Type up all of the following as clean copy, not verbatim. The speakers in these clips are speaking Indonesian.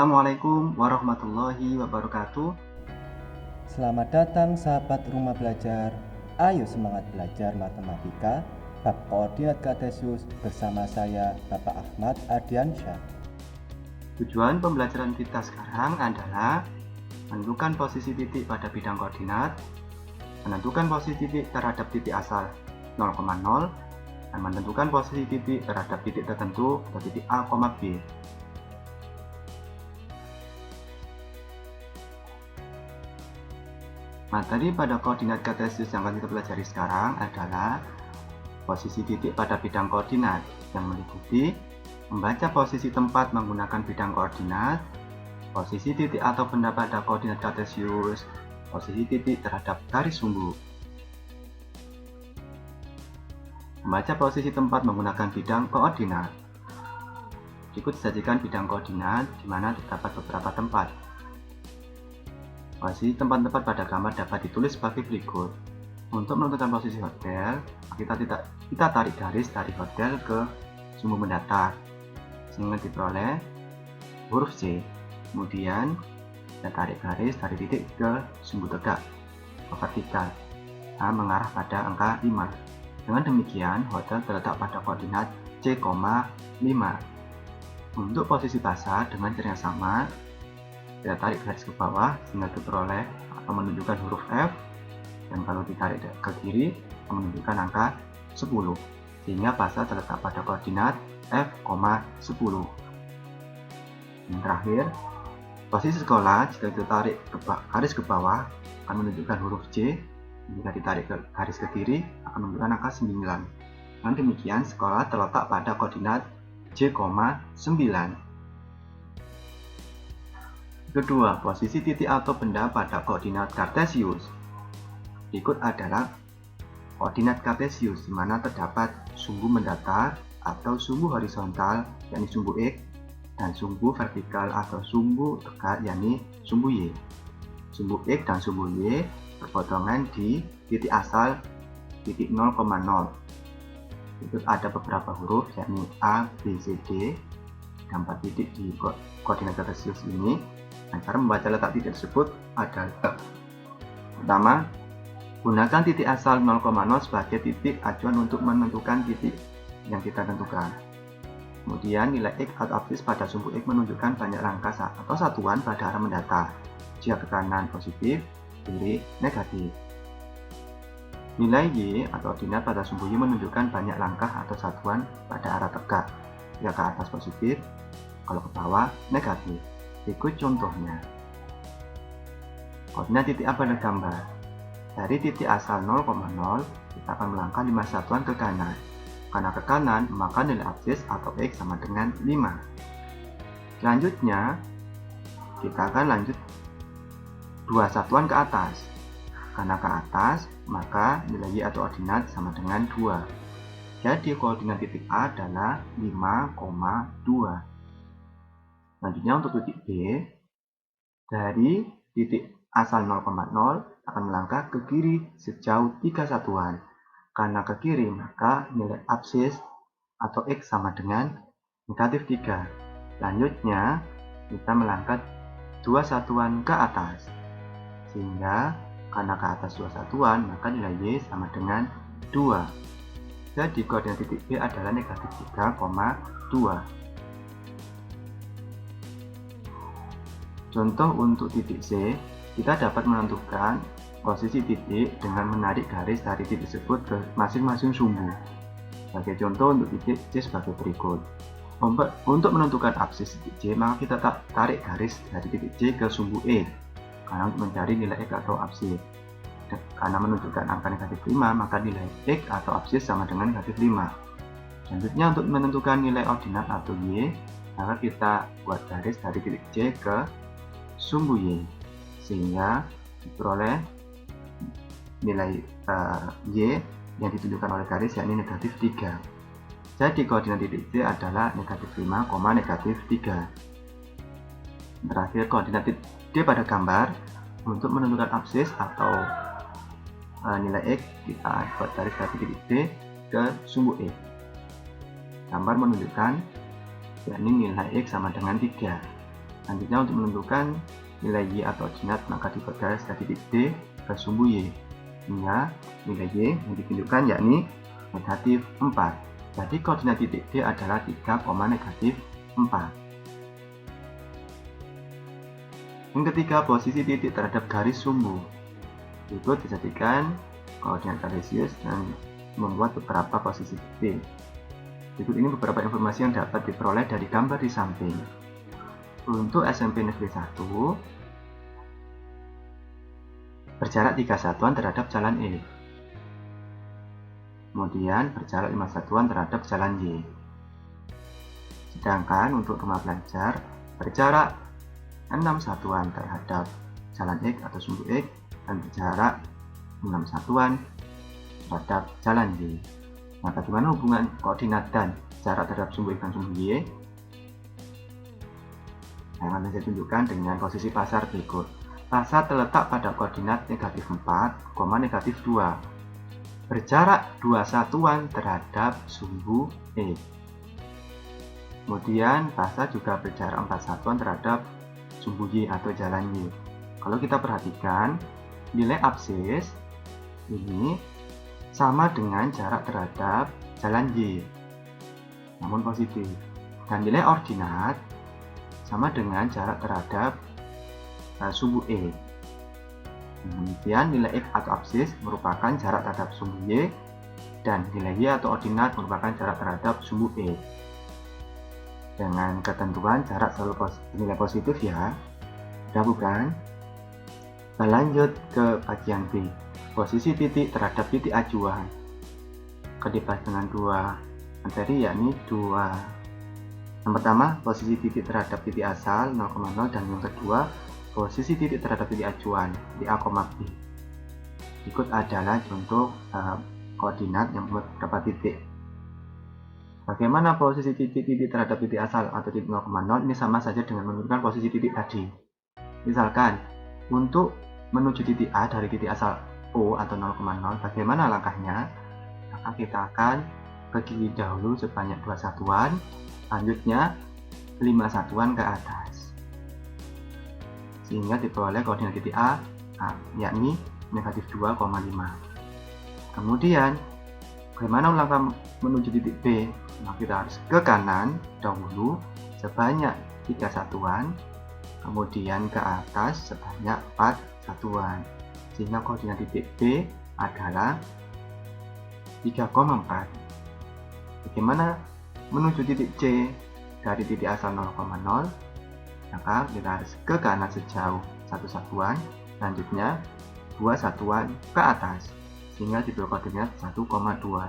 Assalamualaikum warahmatullahi wabarakatuh. Selamat datang sahabat rumah belajar. Ayo semangat belajar matematika bab koordinat kartesius bersama saya Bapak Ahmad Ardiansyah. Tujuan pembelajaran kita sekarang adalah menentukan posisi titik pada bidang koordinat, menentukan posisi titik terhadap titik asal 0,0, dan menentukan posisi titik terhadap titik tertentu atau titik A, B. Materi pada koordinat kartesius yang akan kita pelajari sekarang adalah posisi titik pada bidang koordinat yang meliputi membaca posisi tempat menggunakan bidang koordinat, posisi titik atau benda pada koordinat kartesius, posisi titik terhadap garis sumbu. Membaca posisi tempat menggunakan bidang koordinat. Berikut disajikan bidang koordinat di mana terdapat beberapa tempat. Posisi tempat-tempat pada gambar dapat ditulis sebagai berikut. Untuk menentukan posisi hotel, kita tarik garis dari hotel ke sumbu mendatar, sehingga diperoleh huruf C. Kemudian kita tarik garis dari titik ke sumbu tegak atau vertikal, mengarah pada angka 5. Dengan demikian, hotel terletak pada koordinat C, 5. Untuk posisi pasar dengan cara yang sama, kita tarik garis ke bawah sehingga diperoleh atau menunjukkan huruf F, dan kalau ditarik ke kiri menunjukkan angka 10, sehingga pasar terletak pada koordinat F, 10. Yang terakhir, posisi sekolah jika ditarik garis ke bawah akan menunjukkan huruf J, jika ditarik ke garis ke kiri akan menunjukkan angka 9. Dengan demikian, sekolah terletak pada koordinat J, 9. Kedua, posisi titik atau benda pada koordinat kartesius. Berikut adalah koordinat kartesius di mana terdapat sumbu mendatar atau sumbu horizontal yakni sumbu X, dan sumbu vertikal atau sumbu tegak yakni sumbu Y. Sumbu X dan sumbu Y berpotongan di titik asal titik 0,0. Berikut ada beberapa huruf yakni A, B, C, D. Dan 4 titik di koordinat kartesius ini. Nah, cara membaca letak titik tersebut adalah: pertama, gunakan titik asal 0,0 sebagai titik acuan untuk menentukan titik yang kita tentukan. Kemudian nilai X atau absis pada sumbu X menunjukkan banyak langkah atau satuan pada arah mendatar. Jika ke kanan positif, kiri negatif. Nilai Y atau ordinat pada sumbu Y menunjukkan banyak langkah atau satuan pada arah tegak. Jika ke atas positif, kalau ke bawah negatif. Berikut contohnya. Koordinat titik A pada gambar. Dari titik asal 0,0, kita akan melangkah 5 satuan ke kanan. Karena ke kanan, maka nilai absis atau X sama dengan 5. Selanjutnya, kita akan lanjut 2 satuan ke atas. Karena ke atas, maka nilai Y atau ordinat sama dengan 2. Jadi koordinat titik A adalah 5,2. Selanjutnya untuk titik B, dari titik asal 0,0 akan melangkah ke kiri sejauh 3 satuan. Karena ke kiri, maka nilai absis atau X sama dengan negatif 3. Selanjutnya, kita melangkah 2 satuan ke atas. Sehingga karena ke atas 2 satuan, maka nilai Y sama dengan 2. Jadi koordinat titik B adalah negatif 3,2. Contoh untuk titik C, kita dapat menentukan posisi titik dengan menarik garis dari titik tersebut ke masing-masing sumbu. Sebagai contoh untuk titik C sebagai berikut. Untuk menentukan absis titik C, maka kita tarik garis dari titik C ke sumbu E, karena untuk mencari nilai X atau absis. Karena menunjukkan angka negatif 5, maka nilai X atau absis sama dengan negatif 5. Selanjutnya untuk menentukan nilai ordinat atau Y, maka kita buat garis dari titik C ke sumbu Y, sehingga diperoleh nilai Y yang ditunjukkan oleh garis yakni negatif 3. Jadi koordinat titik C adalah negatif 5, negatif 3. Terakhir, koordinat titik D pada gambar. Untuk menentukan absis atau nilai X, kita buat garis dari titik D ke sumbu E. Gambar menunjukkan yakni nilai X sama dengan 3. Selanjutnya untuk menentukan nilai Y atau ordinat maka dipergaris dari titik D ke sumbu Y, sehingga nilai Y yang ditunjukkan yakni negatif 4. Jadi koordinat titik D adalah 3, negatif 4. Yang ketiga, posisi titik terhadap garis sumbu. Berikut dijadikan koordinat kartesius dan membuat beberapa posisi titik. Berikut ini beberapa informasi yang dapat diperoleh dari gambar di samping. Untuk SMP Negeri 1, berjarak 3 satuan terhadap jalan E. Kemudian berjarak 5 satuan terhadap jalan Y. Sedangkan untuk rumah belajar berjarak 6 satuan terhadap jalan X atau sumbu X dan berjarak 6 satuan terhadap jalan Y. Nah, bagaimana hubungan koordinat dan jarak terhadap sumbu X dan sumbu Y? Yang akan saya tunjukkan dengan posisi pasar berikut. Pasar terletak pada koordinat negatif 4, negatif 2. Berjarak 2 satuan terhadap sumbu E. Kemudian pasar juga berjarak 4 satuan terhadap sumbu Y atau jalan Y. Kalau kita perhatikan, nilai absis ini sama dengan jarak terhadap jalan Y, namun positif. Dan nilai ordinat sama dengan jarak terhadap sumbu E. Kemudian nilai X atau absis merupakan jarak terhadap sumbu Y dan nilai Y atau ordinat merupakan jarak terhadap sumbu E. Dengan ketentuan jarak selalu nilai positif ya. Sudah bukan? Kita lanjut ke bagian B. Posisi titik terhadap titik acuan. Dibahas dengan dua materi yakni yang pertama, posisi titik terhadap titik asal 0,0 dan yang kedua, posisi titik terhadap titik acuan di A, B. Berikut adalah contoh koordinat yang membuat beberapa titik. Bagaimana posisi titik terhadap titik asal atau titik 0,0? Ini sama saja dengan menentukan posisi titik tadi. Misalkan, untuk menuju titik A dari titik asal O atau 0,0, bagaimana langkahnya? Maka kita akan ke kiri dahulu sebanyak 2 satuan, selanjutnya 5 satuan ke atas, sehingga diperoleh koordinat titik A, yakni negatif 2,5. Kemudian, bagaimana langkah menuju titik B? Nah, kita harus ke kanan dahulu sebanyak 3 satuan, kemudian ke atas sebanyak 4 satuan, sehingga koordinat titik B adalah 3,4. Bagaimana menuju titik C dari titik asal 0,0? Maka kita harus ke kanan sejauh 1 satuan, selanjutnya 2 satuan ke atas, sehingga diberi koordinat 1,2.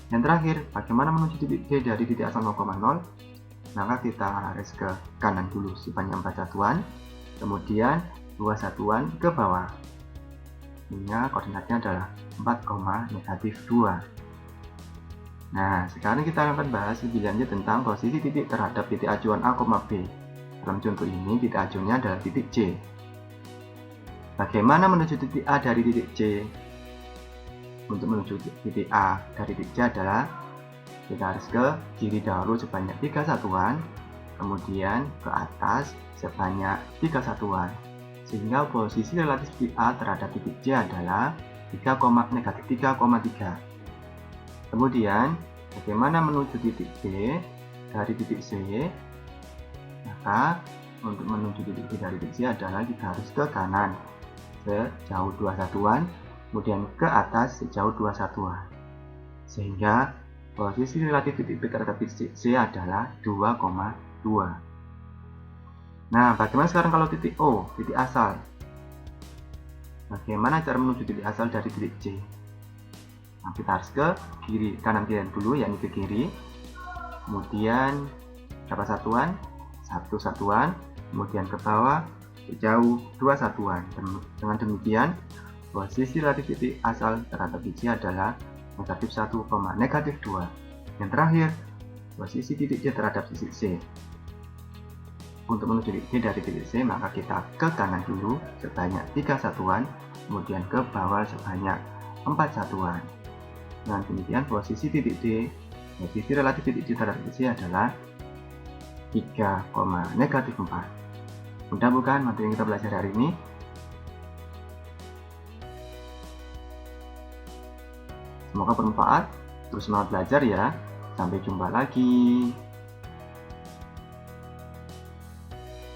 Yang terakhir, bagaimana menuju titik D dari titik asal 0,0? Maka kita harus ke kanan dulu sebanyak 4 satuan, kemudian 2 satuan ke bawah, sehingga koordinatnya adalah 4,-2. Nah, sekarang kita akan bahas lebih lanjut tentang posisi titik terhadap titik acuan A, B. Dalam contoh ini, titik acuannya adalah titik C. Bagaimana menuju titik A dari titik C? Untuk menuju titik A dari titik C adalah kita harus ke kiri dahulu sebanyak 3 satuan, kemudian ke atas sebanyak 3 satuan, sehingga posisi relatif titik A terhadap titik C adalah negatif 3,3. Kemudian, bagaimana menuju titik B dari titik C? Maka, untuk menuju titik B dari titik C adalah kita harus ke kanan sejauh 2 satuan, kemudian ke atas sejauh 2 satuan. Sehingga, posisi relatif titik B terhadap titik C adalah 2,2. Nah, bagaimana sekarang kalau titik O, titik asal? Bagaimana cara menuju titik asal dari titik C? Nah, kita harus ke kiri, kanan dulu, yakni ke kiri, kemudian berapa satuan? 1 satuan, kemudian ke bawah sejauh 2 satuan. Dengan demikian, posisi relatif titik asal terhadap titik C adalah negatif 1, negatif 2. Yang terakhir, posisi titik C terhadap titik C. Untuk menuju titik D dari titik C, maka kita ke kanan dulu sebanyak 3 satuan, kemudian ke bawah sebanyak 4 satuan. Dengan demikian, posisi titik D, posisi relatif titik C terhadap titik C adalah 3, negatif 4. Mudah bukan materi yang kita belajar hari ini? Semoga bermanfaat. Terus semangat belajar ya. Sampai jumpa lagi.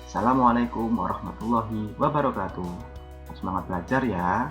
Assalamualaikum warahmatullahi wabarakatuh. Semangat belajar ya.